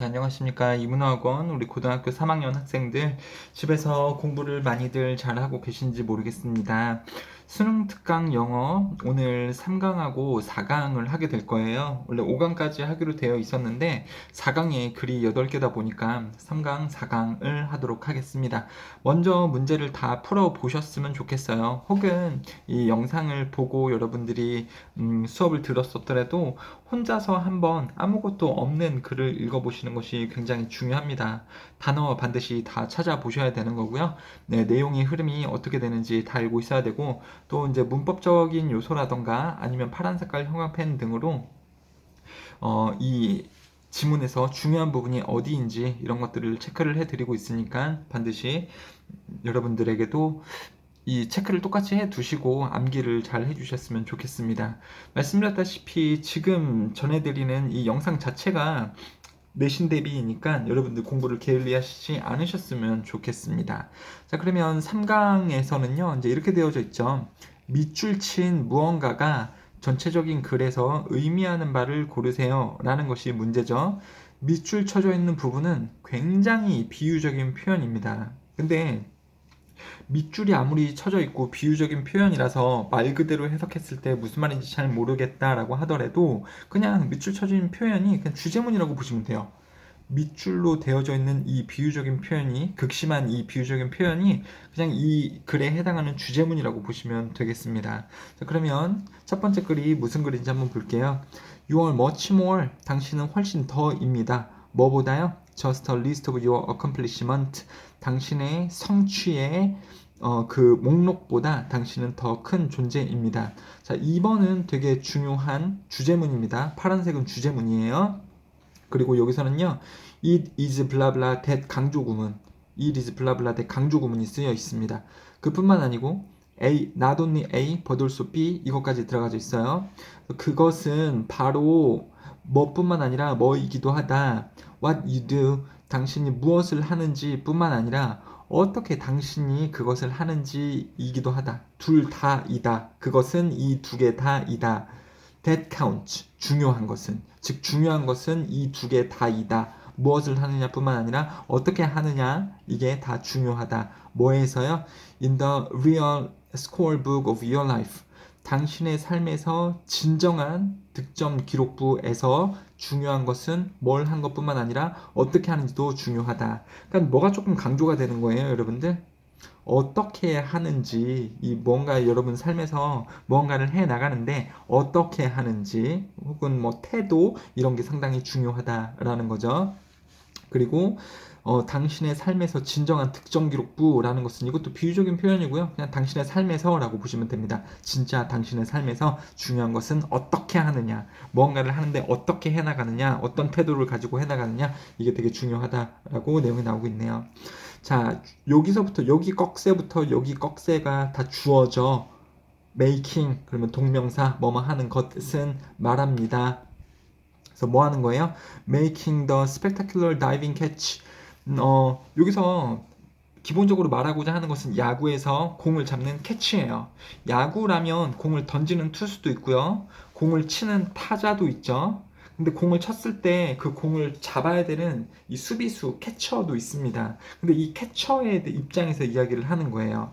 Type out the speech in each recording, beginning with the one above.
네, 안녕하십니까. 이문화학원 우리 고등학교 3학년 학생들 집에서 공부를 많이들 잘하고 계신지 모르겠습니다. 수능 특강 영어 오늘 3강하고 4강을 하게 될 거예요. 원래 5강까지 하기로 되어 있었는데 4강에 글이 8개다 보니까 3강, 4강을 하도록 하겠습니다. 먼저 문제를 다 풀어 보셨으면 좋겠어요. 혹은 이 영상을 보고 여러분들이 수업을 들었었더라도 혼자서 한번 아무것도 없는 글을 읽어보시는 것이 굉장히 중요합니다. 단어 반드시 다 찾아보셔야 되는 거고요. 네, 내용의 흐름이 어떻게 되는지 다 알고 있어야 되고, 또 이제 문법적인 요소라던가 아니면 파란 색깔 형광펜 등으로 이 지문에서 중요한 부분이 어디인지 이런 것들을 체크를 해드리고 있으니까 반드시 여러분들에게도 이 체크를 똑같이 해 두시고 암기를 잘 해주셨으면 좋겠습니다. 말씀드렸다시피 지금 전해드리는 이 영상 자체가 내신 대비이니까 여러분들 공부를 게을리하시지 않으셨으면 좋겠습니다. 자, 그러면 3강에서는요, 이제 이렇게 되어져 있죠. 밑줄 친 무언가가 전체적인 글에서 의미하는 바를 고르세요 라는 것이 문제죠. 밑줄 쳐져 있는 부분은 굉장히 비유적인 표현입니다. 근데 밑줄이 아무리 쳐져 있고 비유적인 표현이라서 말 그대로 해석했을 때 무슨 말인지 잘 모르겠다라고 하더라도 그냥 밑줄 쳐진 표현이 그냥 주제문이라고 보시면 돼요. 밑줄로 되어져 있는 이 비유적인 표현이, 극심한 이 비유적인 표현이 그냥 이 글에 해당하는 주제문이라고 보시면 되겠습니다. 자, 그러면 첫 번째 글이 무슨 글인지 한번 볼게요. You are much more, 당신은 훨씬 더입니다. 뭐보다요? Just a list of your accomplishment, 당신의 성취의 그 목록보다 당신은 더 큰 존재입니다. 자, 2번은 되게 중요한 주제문입니다. 파란색은 주제문이에요. 그리고 여기서는요, it is blah blah that 강조 구문, it is blah blah that 강조 구문이 쓰여 있습니다. 그뿐만 아니고 A, not only A, but also B 이것까지 들어가져 있어요. 그것은 바로 뭐뿐만 아니라 뭐이기도 하다. What you do, 당신이 무엇을 하는지 뿐만 아니라 어떻게 당신이 그것을 하는지이기도 하다. 둘 다이다. 그것은 이 두 개 다이다. That counts. 중요한 것은. 즉 중요한 것은 이 두 개 다이다. 무엇을 하느냐 뿐만 아니라 어떻게 하느냐 이게 다 중요하다. 뭐에서요? In the real scorebook of your life. 당신의 삶에서 진정한 득점 기록부에서 중요한 것은 뭘 한 것뿐만 아니라 어떻게 하는지도 중요하다. 그러니까 뭐가 조금 강조가 되는 거예요, 여러분들? 어떻게 하는지, 이 뭔가 여러분 삶에서 뭔가를 해 나가는데 어떻게 하는지 혹은 뭐 태도 이런 게 상당히 중요하다라는 거죠. 그리고 당신의 삶에서 진정한 득점 기록부라는 것은 이것도 비유적인 표현이고요. 그냥 당신의 삶에서라고 보시면 됩니다. 진짜 당신의 삶에서 중요한 것은 어떻게 하느냐, 뭔가를 하는데 어떻게 해나가느냐, 어떤 태도를 가지고 해나가느냐, 이게 되게 중요하다라고 내용이 나오고 있네요. 자, 여기서부터 여기 꺽쇠부터 여기 꺽쇠가 다 주어져. making 그러면 동명사 뭐뭐 하는 것은 말합니다. 그래서 뭐 하는 거예요? Making the spectacular diving catch. 여기서 기본적으로 말하고자 하는 것은 야구에서 공을 잡는 캐치예요. 야구라면 공을 던지는 투수도 있고요. 공을 치는 타자도 있죠. 근데 공을 쳤을 때 그 공을 잡아야 되는 이 수비수, 캐쳐도 있습니다. 근데 이 캐쳐의 입장에서 이야기를 하는 거예요.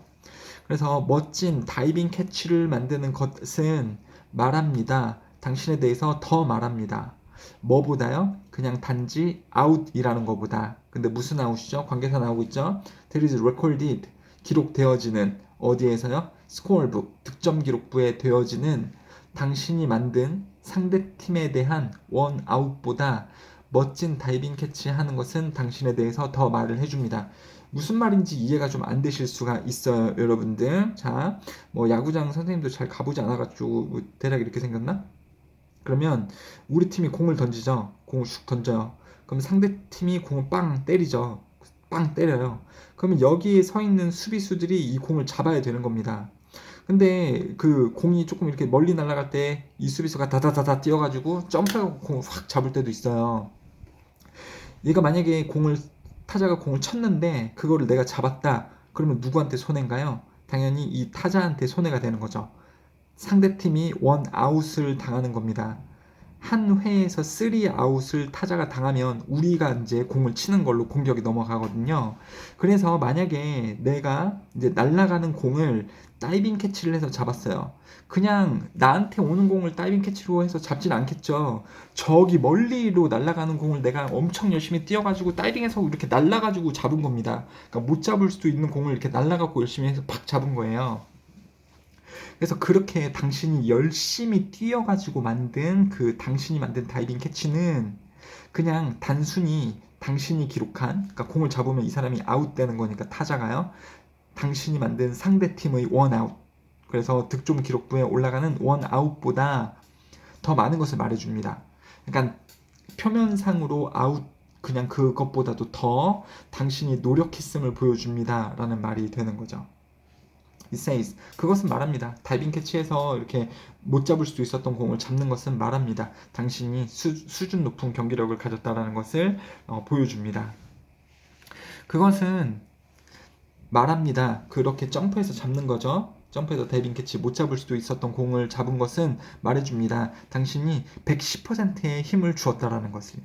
그래서 멋진 다이빙 캐치를 만드는 것은 말합니다. 당신에 대해서 더 말합니다. 뭐보다요? 그냥 단지 out이라는 것보다. 근데 무슨 out이죠? 관계사 나오고 있죠? There is recorded. 기록되어지는 어디에서요? scorebook. 득점 기록부에 되어지는 당신이 만든 상대팀에 대한 원 아웃보다 멋진 다이빙 캐치 하는 것은 당신에 대해서 더 말을 해줍니다. 무슨 말인지 이해가 좀 안 되실 수가 있어요, 여러분들. 자, 뭐 야구장 선생님도 잘 가보지 않아가지고 뭐 대략 이렇게 생겼나? 그러면 우리 팀이 공을 던지죠. 공을 슉 던져요. 그럼 상대 팀이 공을 빵 때리죠. 빵 때려요. 그러면 여기에 서 있는 수비수들이 이 공을 잡아야 되는 겁니다. 근데 그 공이 조금 이렇게 멀리 날아갈 때 이 수비수가 다다다다 뛰어가지고 점프하고 공을 확 잡을 때도 있어요. 얘가 만약에 타자가 공을 쳤는데 그거를 내가 잡았다. 그러면 누구한테 손해인가요? 당연히 이 타자한테 손해가 되는 거죠. 상대팀이 원 아웃을 당하는 겁니다. 한 회에서 3아웃을 타자가 당하면 우리가 이제 공을 치는 걸로 공격이 넘어가거든요. 그래서 만약에 내가 이제 날아가는 공을 다이빙 캐치를 해서 잡았어요. 그냥 나한테 오는 공을 다이빙 캐치로 해서 잡진 않겠죠. 저기 멀리로 날아가는 공을 내가 엄청 열심히 뛰어가지고 다이빙해서 이렇게 날아가지고 잡은 겁니다. 그러니까 못 잡을 수도 있는 공을 이렇게 날아가고 열심히 해서 팍 잡은 거예요. 그래서 그렇게 당신이 열심히 뛰어가지고 만든 그 당신이 만든 다이빙 캐치는 그냥 단순히 당신이 기록한, 그러니까 공을 잡으면 이 사람이 아웃되는 거니까 타자가요. 당신이 만든 상대팀의 원아웃, 그래서 득점 기록부에 올라가는 원아웃보다 더 많은 것을 말해줍니다. 그러니까 표면상으로 아웃, 그냥 그것보다도 더 당신이 노력했음을 보여줍니다 라는 말이 되는 거죠. It says, 그것은 말합니다. 다이빙 캐치에서 이렇게 못 잡을 수도 있었던 공을 잡는 것은 말합니다. 당신이 수준 높은 경기력을 가졌다는 것을 보여줍니다. 그것은 말합니다. 그렇게 점프해서 잡는 거죠. 점프해서 다이빙 캐치 못 잡을 수도 있었던 공을 잡은 것은 말해줍니다. 당신이 110%의 힘을 주었다라는 것을요.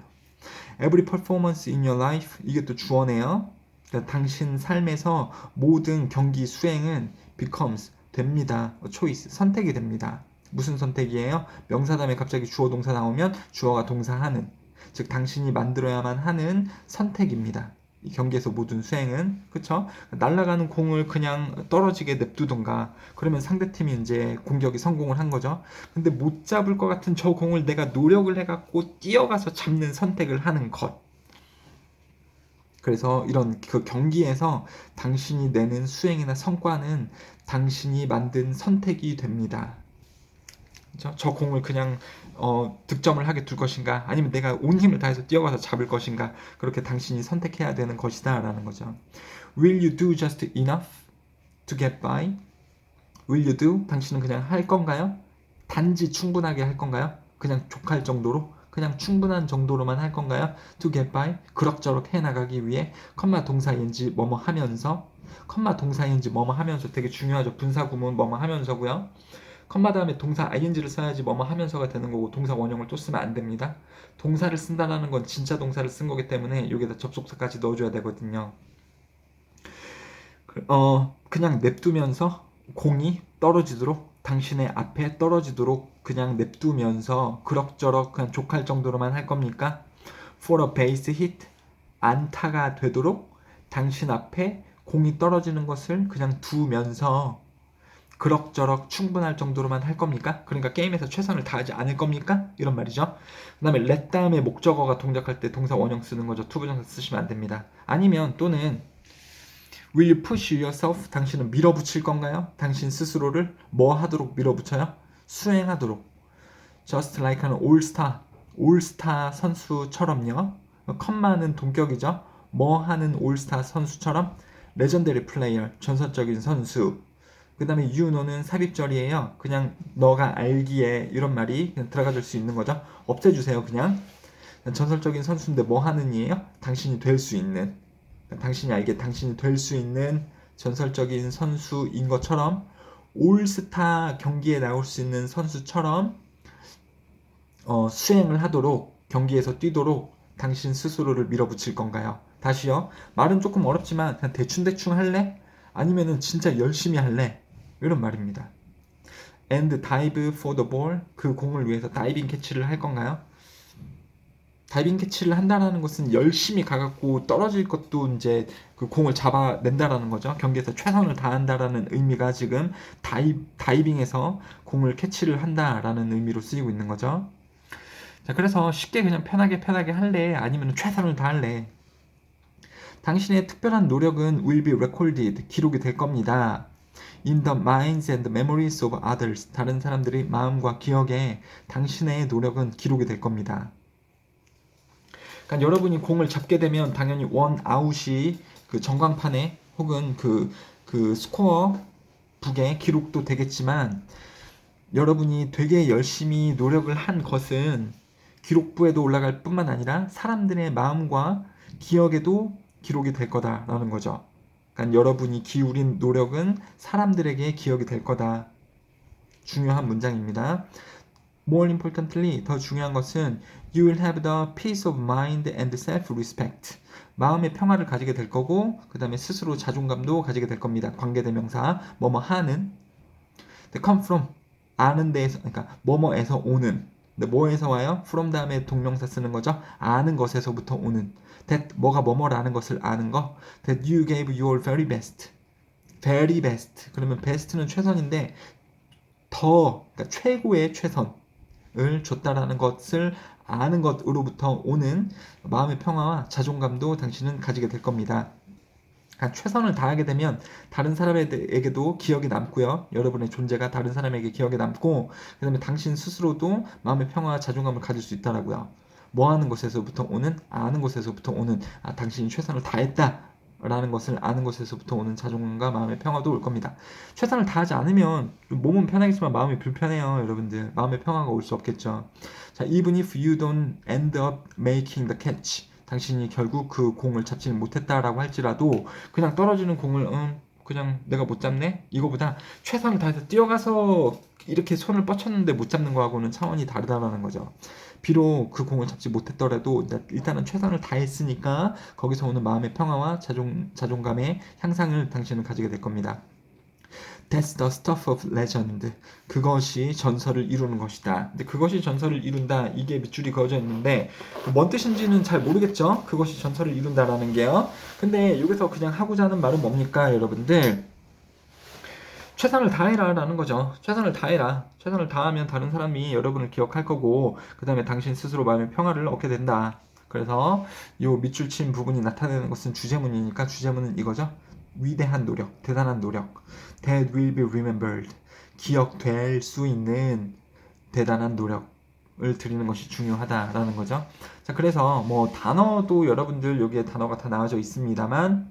Every performance in your life, 이게 또 주어네요. 그러니까 당신 삶에서 모든 경기 수행은 becomes, 됩니다. choice, 선택이 됩니다. 무슨 선택이에요? 명사 다음에 갑자기 주어 동사 나오면 주어가 동사하는, 즉 당신이 만들어야만 하는 선택입니다. 이 경기에서 모든 수행은, 그쵸? 날아가는 공을 그냥 떨어지게 냅두던가 그러면 상대팀이 이제 공격이 성공을 한 거죠. 근데 못 잡을 것 같은 저 공을 내가 노력을 해갖고 뛰어가서 잡는 선택을 하는 것. 그래서 이런 그 경기에서 당신이 내는 수행이나 성과는 당신이 만든 선택이 됩니다. 그렇죠? 저 공을 그냥 득점을 하게 둘 것인가, 아니면 내가 온 힘을 다해서 뛰어가서 잡을 것인가, 그렇게 당신이 선택해야 되는 것이다 라는 거죠. Will you do just enough to get by? Will you do? 당신은 그냥 할 건가요? 단지 충분하게 할 건가요? 그냥 족할 정도로? 그냥 충분한 정도로만 할 건가요? To get by? 그럭저럭 해나가기 위해 컴마 동사인지 뭐뭐 하면서, 컴마 동사인지 뭐뭐 하면서 되게 중요하죠. 분사구문 뭐뭐 하면서고요. 컴마 다음에 동사 ing를 써야지 뭐뭐 하면서가 되는 거고, 동사 원형을 또 쓰면 안 됩니다. 동사를 쓴다는 건 진짜 동사를 쓴 거기 때문에 여기다 접속사까지 넣어줘야 되거든요. 그냥 냅두면서 공이 떨어지도록, 당신의 앞에 떨어지도록 그냥 냅두면서 그럭저럭 그냥 족할 정도로만 할 겁니까? For a base hit, 안타가 되도록 당신 앞에 공이 떨어지는 것을 그냥 두면서 그럭저럭 충분할 정도로만 할 겁니까? 그러니까 게임에서 최선을 다하지 않을 겁니까? 이런 말이죠. 그 다음에 let 다음에 목적어가 동작할 때 동사 원형 쓰는 거죠. 투부정사 쓰시면 안 됩니다. 아니면 또는 will you push yourself? 당신은 밀어붙일 건가요? 당신 스스로를 뭐 하도록 밀어붙여요? 수행하도록. just like an 올스타 선수처럼요. 컴마는 동격이죠. 뭐 하는 올스타 선수처럼. 레전더리 플레이어, 전설적인 선수. 그 다음에 you know는 삽입절이에요. 그냥 너가 알기에, 이런 말이 그냥 들어가줄 수 있는 거죠. 없애주세요. 그냥 전설적인 선수인데 뭐 하는 이에요? 당신이 될 수 있는, 당신이 알기에 당신이 될 수 있는 전설적인 선수인 것처럼, 올스타 경기에 나올 수 있는 선수처럼 수행을 하도록, 경기에서 뛰도록 당신 스스로를 밀어붙일 건가요? 다시요. 말은 조금 어렵지만 그냥 대충대충 할래? 아니면은 진짜 열심히 할래? 이런 말입니다. And dive for the ball, 그 공을 위해서 다이빙 캐치를 할 건가요? 다이빙 캐치를 한다는 것은 열심히 가갖고 떨어질 것도 이제 그 공을 잡아낸다라는 거죠. 경기에서 최선을 다한다라는 의미가 지금 다이빙에서 공을 캐치를 한다라는 의미로 쓰이고 있는 거죠. 자, 그래서 쉽게 그냥 편하게 할래? 아니면 최선을 다할래? 당신의 특별한 노력은 will be recorded, 기록이 될 겁니다. In the minds and memories of others, 다른 사람들의 마음과 기억에 당신의 노력은 기록이 될 겁니다. 그러니까 여러분이 공을 잡게 되면 당연히 원 아웃이 그 전광판에 혹은 그 스코어 북에 기록도 되겠지만, 여러분이 되게 열심히 노력을 한 것은 기록부에도 올라갈 뿐만 아니라 사람들의 마음과 기억에도 기록이 될 거다라는 거죠. 그러니까 여러분이 기울인 노력은 사람들에게 기억이 될 거다. 중요한 문장입니다. More importantly, 더 중요한 것은 you will have the peace of mind and self-respect. 마음의 평화를 가지게 될 거고 그 다음에 스스로 자존감도 가지게 될 겁니다. 관계대명사 뭐뭐 하는 The come from 아는 데에서 그러니까 뭐뭐에서 오는 근데 뭐에서 와요? from 다음에 동명사 쓰는 거죠. 아는 것에서부터 오는 that 뭐가 뭐뭐라는 것을 아는 거 that you gave your very best very best 그러면 best는 최선인데 그러니까 최고의 최선을 줬다라는 것을 아는 것으로부터 오는 마음의 평화와 자존감도 당신은 가지게 될 겁니다. 그러니까 최선을 다하게 되면 다른 사람에게도 기억에 남고요. 여러분의 존재가 다른 사람에게 기억에 남고 그 다음에 당신 스스로도 마음의 평화와 자존감을 가질 수 있다라고요. 뭐 하는 것에서부터 오는 아는 것에서부터 오는 당신이 최선을 다했다 라는 것을 아는 것에서부터 오는 자존감과 마음의 평화도 올 겁니다. 최선을 다하지 않으면 몸은 편하겠지만 마음이 불편해요. 여러분들 마음의 평화가 올 수 없겠죠. 자, even if you don't end up making the catch 당신이 결국 그 공을 잡지는 못했다라고 할지라도 그냥 떨어지는 공을 그냥 내가 못 잡네? 이거보다 최선을 다해서 뛰어가서 이렇게 손을 뻗쳤는데 못 잡는 거하고는 차원이 다르다라는 거죠. 비록 그 공을 잡지 못했더라도 일단은 최선을 다했으니까 거기서 오는 마음의 평화와 자존감의 향상을 당신은 가지게 될 겁니다. That's the stuff of legend. 그것이 전설을 이루는 것이다. 근데 그것이 전설을 이룬다. 이게 밑줄이 그어져 있는데 뭔 뜻인지는 잘 모르겠죠. 그것이 전설을 이룬다라는 게요. 근데 여기서 그냥 하고자 하는 말은 뭡니까, 여러분들? 최선을 다해라 라는 거죠. 최선을 다해라. 최선을 다하면 다른 사람이 여러분을 기억할 거고 그 다음에 당신 스스로 마음의 평화를 얻게 된다. 그래서 이 밑줄 친 부분이 나타내는 것은 주제문이니까 주제문은 이거죠. 위대한 노력, 대단한 노력. That will be remembered. 기억될 수 있는 대단한 노력을 드리는 것이 중요하다라는 거죠. 자, 그래서 뭐 단어도 여러분들 여기에 단어가 다 나와져 있습니다만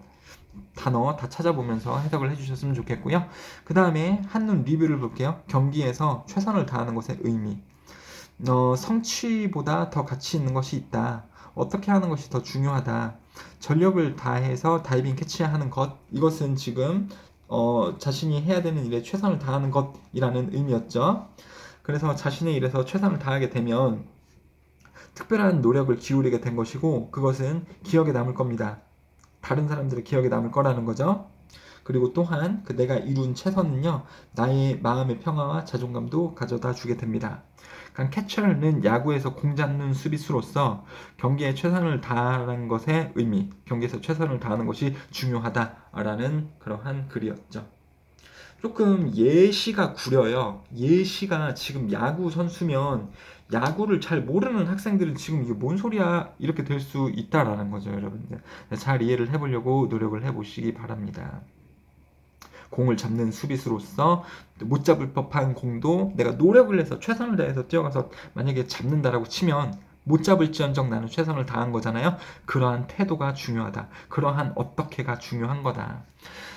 단어 다 찾아보면서 해석을 해주셨으면 좋겠고요. 그 다음에 한눈 리뷰를 볼게요. 경기에서 최선을 다하는 것의 의미. 성취보다 더 가치 있는 것이 있다. 어떻게 하는 것이 더 중요하다. 전력을 다해서 다이빙 캐치하는 것. 이것은 지금 자신이 해야 되는 일에 최선을 다하는 것이라는 의미였죠. 그래서 자신의 일에서 최선을 다하게 되면 특별한 노력을 기울이게 된 것이고 그것은 기억에 남을 겁니다. 다른 사람들의 기억에 남을 거라는 거죠. 그리고 또한 그 내가 이룬 최선은요 나의 마음의 평화와 자존감도 가져다 주게 됩니다. 그러니까 캐처는 야구에서 공 잡는 수비수로서 경기에 최선을 다하는 것의 의미, 경기에서 최선을 다하는 것이 중요하다라는 그러한 글이었죠. 조금 예시가 구려요. 예시가 지금 야구 선수면 야구를 잘 모르는 학생들은 지금 이게 뭔 소리야 이렇게 될 수 있다라는 거죠, 여러분들. 잘 이해를 해보려고 노력을 해보시기 바랍니다. 공을 잡는 수비수로서 못 잡을 법한 공도 내가 노력을 해서 최선을 다해서 뛰어가서 만약에 잡는다라고 치면 못 잡을지언정 나는 최선을 다한 거잖아요. 그러한 태도가 중요하다. 그러한 어떻게가 중요한 거다.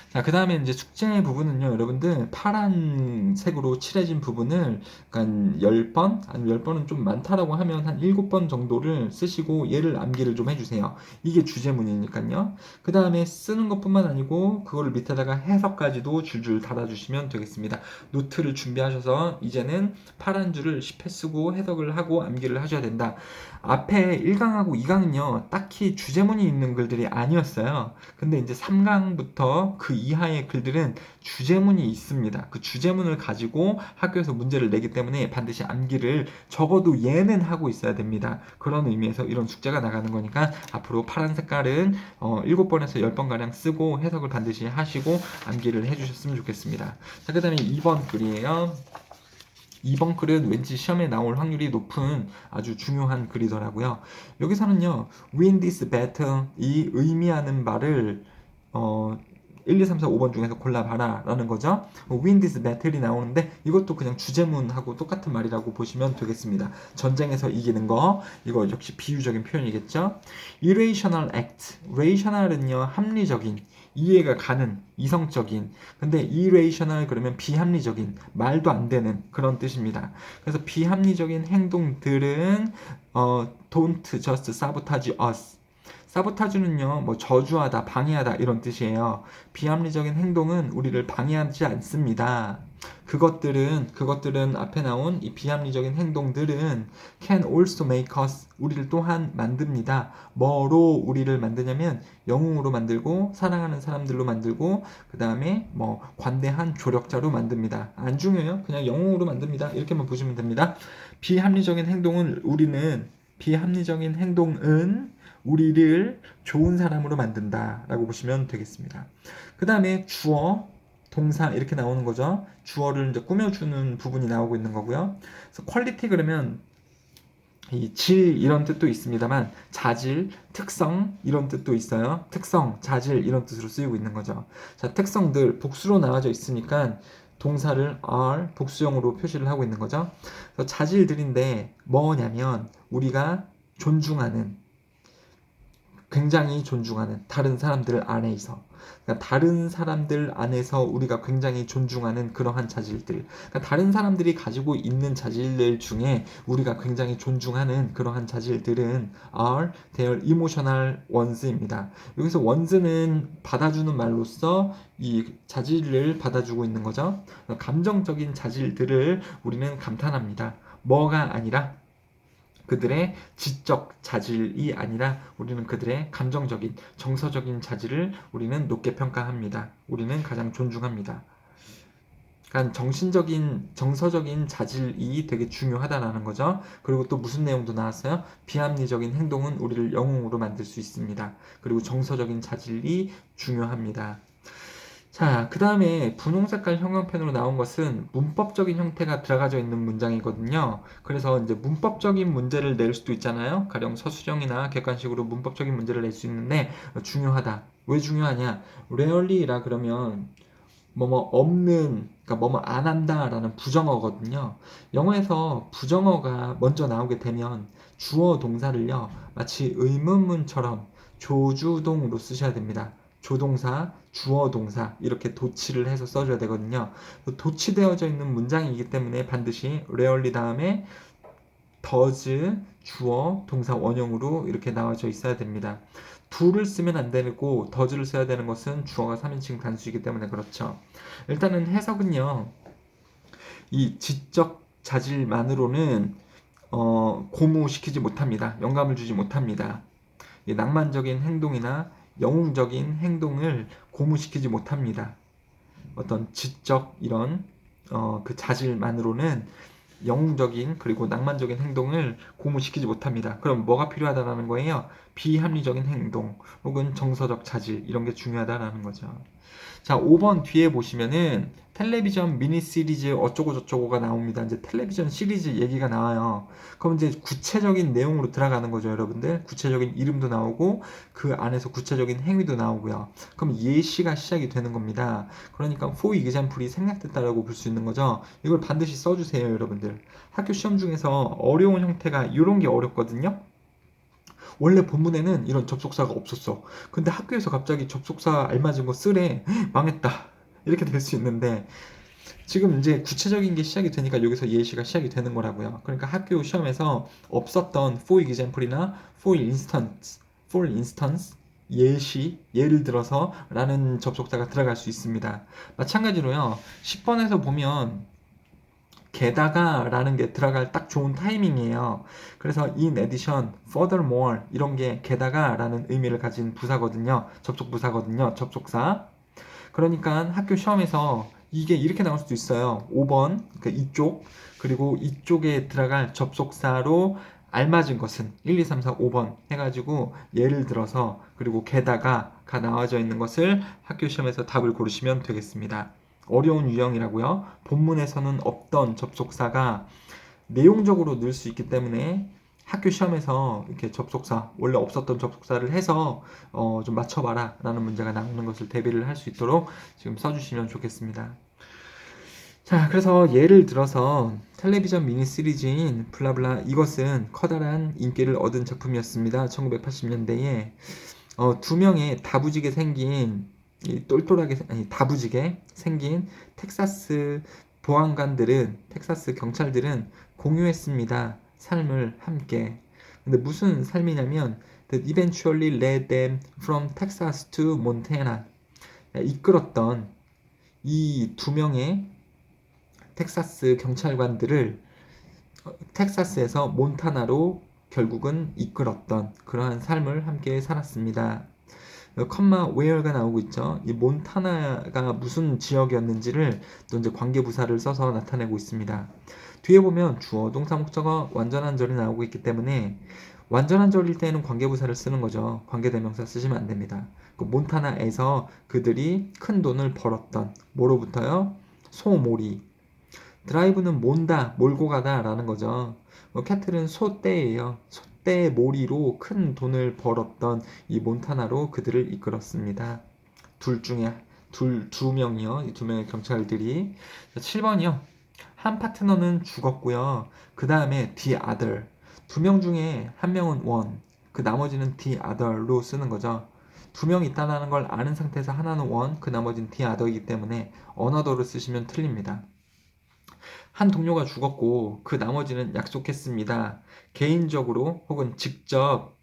자, 그 다음에 이제 숙제 부분은요, 여러분들, 파란색으로 칠해진 부분을, 그러니까 10번? 아니면 10번은 좀 많다라고 하면 한 7번 정도를 쓰시고 얘를 암기를 좀 해주세요. 이게 주제문이니까요. 그 다음에 쓰는 것뿐만 아니고, 그거를 밑에다가 해석까지도 줄줄 달아주시면 되겠습니다. 노트를 준비하셔서 이제는 파란 줄을 10회 쓰고 해석을 하고 암기를 하셔야 된다. 앞에 1강하고 2강은요, 딱히 주제문이 있는 글들이 아니었어요. 근데 이제 3강부터 그 이하의 글들은 주제문이 있습니다. 그 주제문을 가지고 학교에서 문제를 내기 때문에 반드시 암기를 적어도 얘는 하고 있어야 됩니다. 그런 의미에서 이런 숙제가 나가는 거니까 앞으로 파란 색깔은 7번에서 10번가량 쓰고 해석을 반드시 하시고 암기를 해주셨으면 좋겠습니다. 자, 그 다음에 2번 글이에요. 2번 글은 왠지 시험에 나올 확률이 높은 아주 중요한 글이더라고요. 여기서는요, win this battle 이 의미하는 말을 1, 2, 3, 4, 5번 중에서 골라봐라 라는 거죠. win this battle이 나오는데 이것도 그냥 주제문하고 똑같은 말이라고 보시면 되겠습니다. 전쟁에서 이기는 거, 이거 역시 비유적인 표현이겠죠. irrational act, rational은요 합리적인, 이해가 가는, 이성적인. 근데 irrational 그러면 비합리적인, 말도 안 되는 그런 뜻입니다. 그래서 비합리적인 행동들은 don't just sabotage us. 사보타주는요, 뭐 저주하다, 방해하다 이런 뜻이에요. 비합리적인 행동은 우리를 방해하지 않습니다. 그것들은 앞에 나온 이 비합리적인 행동들은 can also make us, 우리를 또한 만듭니다. 뭐로 우리를 만드냐면 영웅으로 만들고 사랑하는 사람들로 만들고 그 다음에 뭐 관대한 조력자로 만듭니다. 안 중요해요. 그냥 영웅으로 만듭니다. 이렇게만 보시면 됩니다. 비합리적인 행동은 우리를 좋은 사람으로 만든다 라고 보시면 되겠습니다. 그 다음에 주어, 동사 이렇게 나오는 거죠. 주어를 이제 꾸며주는 부분이 나오고 있는 거고요. 그래서 퀄리티 그러면 이 질 이런 뜻도 있습니다만 자질, 특성 이런 뜻도 있어요. 특성, 자질 이런 뜻으로 쓰이고 있는 거죠. 자, 특성들 복수로 나와져 있으니까 동사를 are 복수형으로 표시를 하고 있는 거죠. 그래서 자질들인데 뭐냐면 우리가 존중하는, 굉장히 존중하는 다른 사람들 안에서, 그러니까 다른 사람들 안에서 우리가 굉장히 존중하는 그러한 자질들, 그러니까 다른 사람들이 가지고 있는 자질들 중에 우리가 굉장히 존중하는 그러한 자질들은 are their emotional ones입니다. 여기서 ones는 받아주는 말로써 이 자질을 받아주고 있는 거죠. 감정적인 자질들을 우리는 감탄합니다. 뭐가 아니라 그들의 지적 자질이 아니라 우리는 그들의 감정적인, 정서적인 자질을 우리는 높게 평가합니다. 우리는 가장 존중합니다. 그러니까 정서적인 자질이 되게 중요하다라는 거죠. 그리고 또 무슨 내용도 나왔어요? 비합리적인 행동은 우리를 영웅으로 만들 수 있습니다. 그리고 정서적인 자질이 중요합니다. 자, 그 다음에 분홍색깔 형광펜으로 나온 것은 문법적인 형태가 들어가져 있는 문장이거든요. 그래서 이제 문법적인 문제를 낼 수도 있잖아요. 가령 서술형이나 객관식으로 문법적인 문제를 낼 수 있는데 중요하다. 왜 중요하냐? rarely라 그러면 뭐뭐 없는, 그러니까 뭐뭐 안 한다라는 부정어거든요. 영어에서 부정어가 먼저 나오게 되면 주어 동사를요, 마치 의문문처럼 조주동으로 쓰셔야 됩니다. 조동사, 주어 동사 이렇게 도치를 해서 써줘야 되거든요. 도치되어져 있는 문장이기 때문에 반드시 rarely 다음에 does, 주어, 동사 원형으로 이렇게 나와져 있어야 됩니다. do를 쓰면 안 되고 does를 써야 되는 것은 주어가 3인칭 단수이기 때문에 그렇죠. 일단은 해석은요, 이 지적 자질만으로는 고무시키지 못합니다. 영감을 주지 못합니다. 이 낭만적인 행동이나 영웅적인 행동을 고무시키지 못합니다. 어떤 지적 이런 그 자질만으로는 영웅적인 그리고 낭만적인 행동을 고무시키지 못합니다. 그럼 뭐가 필요하다라는 거예요? 비합리적인 행동 혹은 정서적 자질 이런 게 중요하다라는 거죠. 자, 5번 뒤에 보시면은 텔레비전 미니 시리즈 어쩌고저쩌고가 나옵니다. 이제 텔레비전 시리즈 얘기가 나와요. 그럼 이제 구체적인 내용으로 들어가는 거죠, 여러분들. 구체적인 이름도 나오고 그 안에서 구체적인 행위도 나오고요. 그럼 예시가 시작이 되는 겁니다. 그러니까 for example이 생략됐다라고 볼 수 있는 거죠. 이걸 반드시 써주세요, 여러분들. 학교 시험 중에서 어려운 형태가 이런 게 어렵거든요. 원래 본문에는 이런 접속사가 없었어. 근데 학교에서 갑자기 접속사 알맞은 거 쓰래. 망했다. 이렇게 될 수 있는데 지금 이제 구체적인 게 시작이 되니까 여기서 예시가 시작이 되는 거라고요. 그러니까 학교 시험에서 없었던 for example이나 for instance 예를 들어서 라는 접속사가 들어갈 수 있습니다. 마찬가지로요. 10번에서 보면 게다가 라는 게 들어갈 딱 좋은 타이밍이에요. 그래서 in addition, furthermore 이런 게 게다가 라는 의미를 가진 부사거든요. 접속 부사거든요. 접속사. 그러니까 학교 시험에서 이게 이렇게 나올 수도 있어요. 5번, 그러니까 이쪽, 그리고 이쪽에 들어갈 접속사로 알맞은 것은 1, 2, 3, 4, 5번 해가지고 예를 들어서 그리고 게다가가 나와져 있는 것을 학교 시험에서 답을 고르시면 되겠습니다. 어려운 유형이라고요. 본문에서는 없던 접속사가 내용적으로 넣을 수 있기 때문에 학교 시험에서 이렇게 접속사, 원래 없었던 접속사를 해서 좀 맞춰봐라 라는 문제가 나오는 것을 대비를 할 수 있도록 지금 써주시면 좋겠습니다. 자, 그래서 예를 들어서 텔레비전 미니 시리즈인 블라블라 이것은 커다란 인기를 얻은 작품이었습니다. 1980년대에 두 명의 다부지게 생긴 다부지게 생긴 텍사스 텍사스 경찰들은 공유했습니다. 삶을 함께. 근데 무슨 삶이냐면 that eventually led them from Texas to Montana. 이끌었던 이 두 명의 텍사스 경찰관들을 텍사스에서 몬타나로 결국은 이끌었던 그러한 삶을 함께 살았습니다. 컴마 웨어가 나오고 있죠. 이 몬타나가 무슨 지역이었는지를 또 이제 관계부사를 써서 나타내고 있습니다. 뒤에 보면 주어, 동사, 목적어, 완전한 절이 나오고 있기 때문에 완전한 절일 때는 관계부사를 쓰는 거죠. 관계대명사 쓰시면 안 됩니다. 그 몬타나에서 그들이 큰 돈을 벌었던 뭐로부터요? 소몰이. 드라이브는 몬다, 몰고 가다 라는 거죠. 캐틀은 소떼예요. 소떼 몰이로 큰 돈을 벌었던 이 몬타나로 그들을 이끌었습니다. 두 명이요. 이 두 명의 경찰들이. 7번이요. 한 파트너는 죽었고요. 그 다음에 the other. 두 명 중에 한 명은 one. 그 나머지는 the other로 쓰는 거죠. 두 명 있다는 걸 아는 상태에서 하나는 one, 그 나머지는 the other이기 때문에 another로 쓰시면 틀립니다. 한 동료가 죽었고 그 나머지는 약속했습니다. 개인적으로 혹은 직접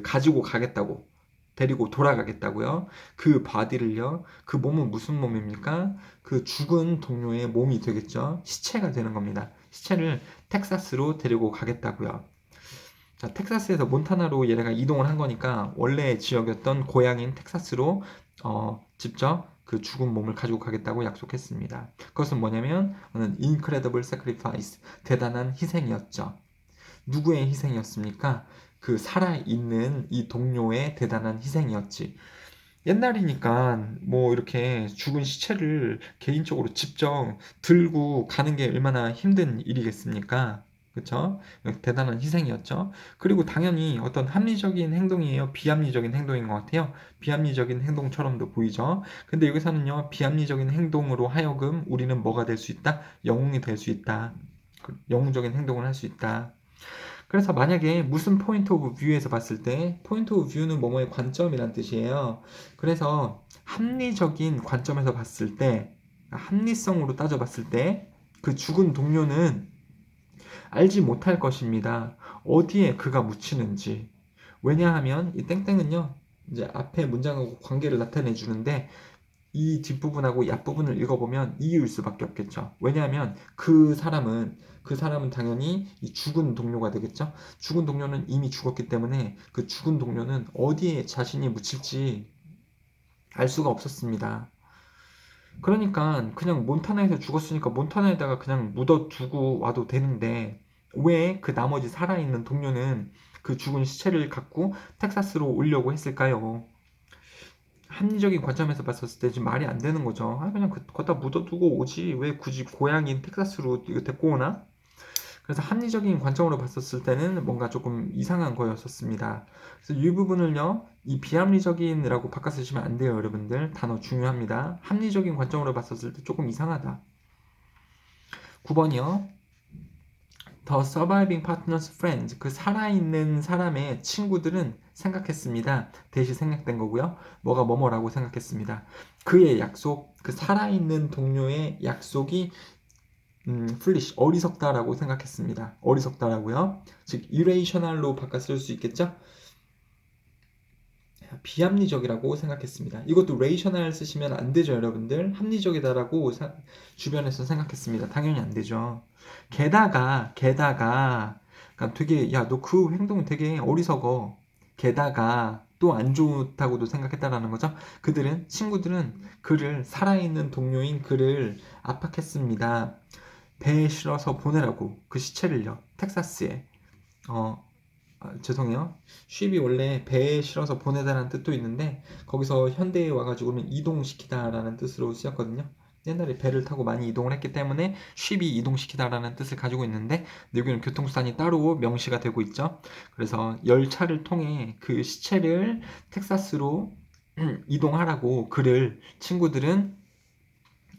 가지고 가겠다고, 데리고 돌아가겠다고요. 그 바디를요. 그 몸은 무슨 몸입니까? 그 죽은 동료의 몸이 되겠죠. 시체가 되는 겁니다. 시체를 텍사스로 데리고 가겠다고요. 자, 텍사스에서 몬타나로 얘네가 이동을 한 거니까 원래 지역이었던 고향인 텍사스로 직접 그 죽은 몸을 가지고 가겠다고 약속했습니다. 그것은 뭐냐면 incredible sacrifice, 대단한 희생이었죠. 누구의 희생이었습니까? 그 살아있는 이 동료의 대단한 희생이었지. 옛날이니까 뭐 이렇게 죽은 시체를 개인적으로 직접 들고 가는 게 얼마나 힘든 일이겠습니까? 그쵸? 대단한 희생이었죠. 그리고 당연히 어떤 합리적인 행동이에요? 비합리적인 행동인 것 같아요. 비합리적인 행동처럼도 보이죠. 근데 여기서는요, 비합리적인 행동으로 하여금 우리는 뭐가 될 수 있다? 영웅이 될 수 있다. 영웅적인 행동을 할 수 있다. 그래서 만약에 무슨 포인트 오브 뷰에서 봤을 때 포인트 오브 뷰는 뭐뭐의 관점이란 뜻이에요. 그래서 합리적인 관점에서 봤을 때 합리성으로 따져봤을 때 그 죽은 동료는 알지 못할 것입니다. 어디에 그가 묻히는지. 왜냐하면 이 땡땡은요. 이제 앞에 문장하고 관계를 나타내 주는데 이 뒷부분하고 이 앞부분을 읽어보면 이유일 수밖에 없겠죠. 왜냐하면 그 사람은 당연히 이 죽은 동료가 되겠죠. 죽은 동료는 이미 죽었기 때문에 그 죽은 동료는 어디에 자신이 묻힐지 알 수가 없었습니다. 그러니까 그냥 몬타나에서 죽었으니까 몬타나에다가 그냥 묻어두고 와도 되는데 왜 그 나머지 살아있는 동료는 그 죽은 시체를 갖고 텍사스로 오려고 했을까요? 합리적인 관점에서 봤었을 때 지금 말이 안 되는 거죠. 그냥 거기다 묻어두고 오지. 왜 굳이 고향인 텍사스로 이거 데리고 오나? 그래서 합리적인 관점으로 봤었을 때는 뭔가 조금 이상한 거였었습니다. 그래서 이 부분을요, 이 비합리적인이라고 바꿔 쓰시면 안 돼요, 여러분들. 단어 중요합니다. 합리적인 관점으로 봤었을 때 조금 이상하다. 9번이요. The surviving partner's friends, 그 살아있는 사람의 친구들은 생각했습니다. 대시 생략된 거고요. 뭐가 뭐뭐라고 생각했습니다. 그의 약속, 그 살아있는 동료의 약속이 foolish, 어리석다라고 생각했습니다. 어리석다라고요. 즉 irrational로 바꿔 쓸 수 있겠죠? 비합리적이라고 생각했습니다. 이것도 rational 쓰시면 안 되죠, 여러분들. 합리적이다라고 주변에서 생각했습니다. 당연히 안 되죠. 게다가 그러니까 되게 야, 너 그 행동은 되게 어리석어. 게다가 또 안 좋다고도 생각했다라는 거죠. 친구들은 그를 살아있는 동료인 그를 압박했습니다. 배에 실어서 보내라고 그 시체를요. 텍사스에 죄송해요. 쉽이 원래 배에 실어서 보내다라는 뜻도 있는데 거기서 현대에 와가지고는 이동시키다라는 뜻으로 쓰였거든요. 옛날에 배를 타고 많이 이동을 했기 때문에 쉽이 이동시키다라는 뜻을 가지고 있는데 여기는 교통수단이 따로 명시가 되고 있죠. 그래서 열차를 통해 그 시체를 텍사스로 이동하라고 그를 친구들은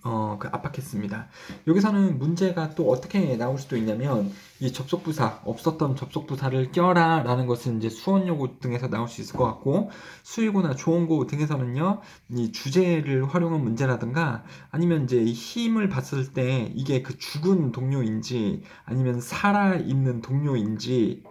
압박했습니다. 여기서는 문제가 또 어떻게 나올 수도 있냐면 이 접속부사, 없었던 접속부사를 껴라 라는 것은 이제 수원요고 등에서 나올 수 있을 것 같고 수의고나 조원고 등에서는요 이 주제를 활용한 문제라든가 아니면 이제 힘을 봤을 때 이게 그 죽은 동료인지 아니면 살아있는 동료인지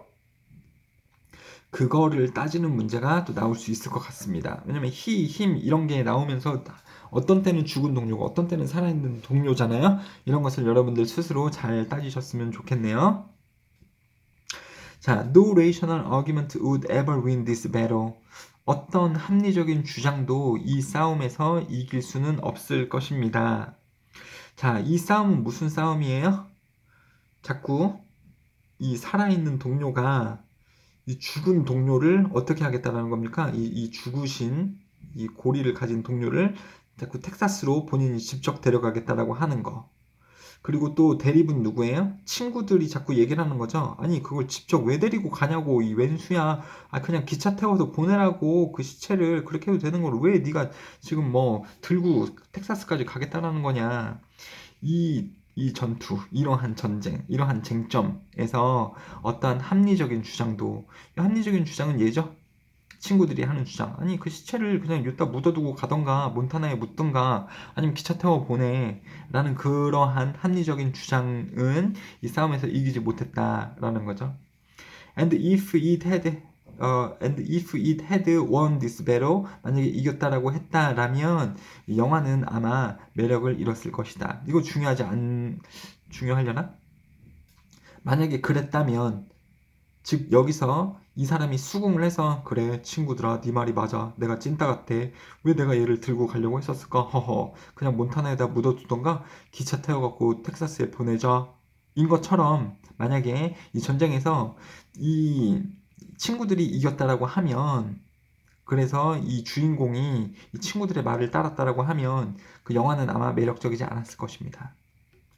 그거를 따지는 문제가 또 나올 수 있을 것 같습니다. 왜냐면 he, him 이런 게 나오면서 어떤 때는 죽은 동료고 어떤 때는 살아있는 동료잖아요. 이런 것을 여러분들 스스로 잘 따지셨으면 좋겠네요. 자, no rational argument would ever win this battle. 어떤 합리적인 주장도 이 싸움에서 이길 수는 없을 것입니다. 자, 이 싸움은 무슨 싸움이에요? 자꾸 이 살아있는 동료가 이 죽은 동료를 어떻게 하겠다라는 겁니까? 이 죽으신 이 고리를 가진 동료를 자꾸 텍사스로 본인이 직접 데려가겠다라고 하는 거. 그리고 또 대립은 누구예요? 친구들이 자꾸 얘기를 하는 거죠. 아니 그걸 직접 왜 데리고 가냐고 이 왼수야. 아 그냥 기차 태워서 보내라고 그 시체를 그렇게 해도 되는 걸 왜 네가 지금 뭐 들고 텍사스까지 가겠다라는 거냐. 이 전투, 이러한 전쟁, 이러한 쟁점에서 어떠한 합리적인 주장도, 합리적인 주장은 예죠? 친구들이 하는 주장. 아니, 그 시체를 그냥 여기다 묻어두고 가던가, 몬타나에 묻던가, 아니면 기차 태워 보내. 라는 그러한 합리적인 주장은 이 싸움에서 이기지 못했다라는 거죠. And if it had won this battle, 만약에 이겼다라고 했다라면 영화는 아마 매력을 잃었을 것이다. 이거 중요하려나? 만약에 그랬다면, 즉 여기서 이 사람이 수긍을 해서 그래 친구들아 네 말이 맞아 내가 찐따 같아 왜 내가 얘를 들고 가려고 했었을까 허허 그냥 몬타나에다 묻어두던가 기차 태워갖고 텍사스에 보내자 인 것처럼 만약에 이 전쟁에서 이 친구들이 이겼다라고 하면 그래서 이 주인공이 이 친구들의 말을 따랐다라고 하면 그 영화는 아마 매력적이지 않았을 것입니다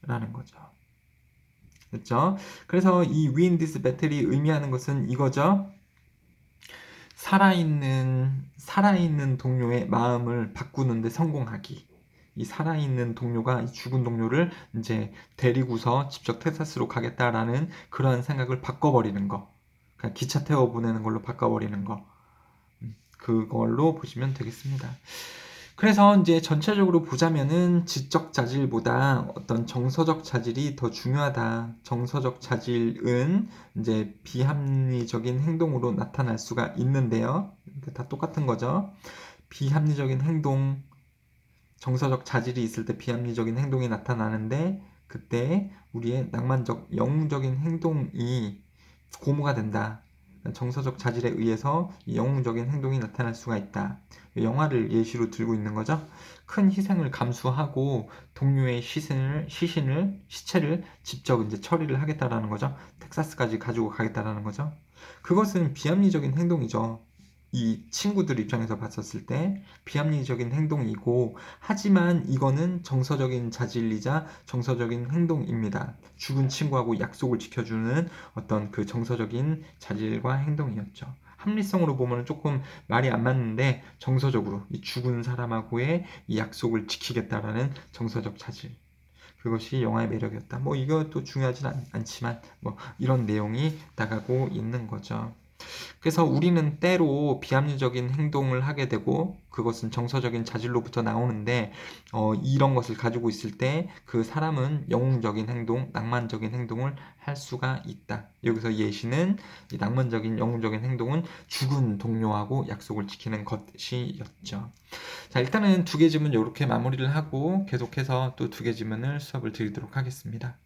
라는 거죠. 됐죠? 그래서 이 win this battle이 의미하는 것은 이거죠. 살아있는 동료의 마음을 바꾸는데 성공하기. 이 살아있는 동료가 이 죽은 동료를 이제 데리고서 직접 텍사스로 가겠다라는 그런 생각을 바꿔버리는 거. 그냥 기차 태워 보내는 걸로 바꿔버리는 거. 그걸로 보시면 되겠습니다. 그래서 이제 전체적으로 보자면은 지적 자질보다 어떤 정서적 자질이 더 중요하다. 정서적 자질은 이제 비합리적인 행동으로 나타날 수가 있는데요. 다 똑같은 거죠. 비합리적인 행동, 정서적 자질이 있을 때 비합리적인 행동이 나타나는데 그때 우리의 낭만적, 영웅적인 행동이 고무가 된다. 정서적 자질에 의해서 영웅적인 행동이 나타날 수가 있다. 영화를 예시로 들고 있는 거죠. 큰 희생을 감수하고 동료의 시체를 직접 이제 처리를 하겠다라는 거죠. 텍사스까지 가지고 가겠다라는 거죠. 그것은 비합리적인 행동이죠. 이 친구들 입장에서 봤었을 때 비합리적인 행동이고 하지만 이거는 정서적인 자질이자 정서적인 행동입니다. 죽은 친구하고 약속을 지켜주는 어떤 그 정서적인 자질과 행동이었죠. 합리성으로 보면 조금 말이 안 맞는데 정서적으로 이 죽은 사람하고의 이 약속을 지키겠다라는 정서적 자질. 그것이 영화의 매력이었다. 뭐 이것도 중요하진 않지만 뭐 이런 내용이 나가고 있는 거죠. 그래서 우리는 때로 비합리적인 행동을 하게 되고 그것은 정서적인 자질로부터 나오는데 이런 것을 가지고 있을 때 그 사람은 영웅적인 행동, 낭만적인 행동을 할 수가 있다. 여기서 예시는 이 낭만적인 영웅적인 행동은 죽은 동료하고 약속을 지키는 것이었죠. 자, 일단은 두 개 질문 이렇게 마무리를 하고 계속해서 또 두 개 질문을 수업을 드리도록 하겠습니다.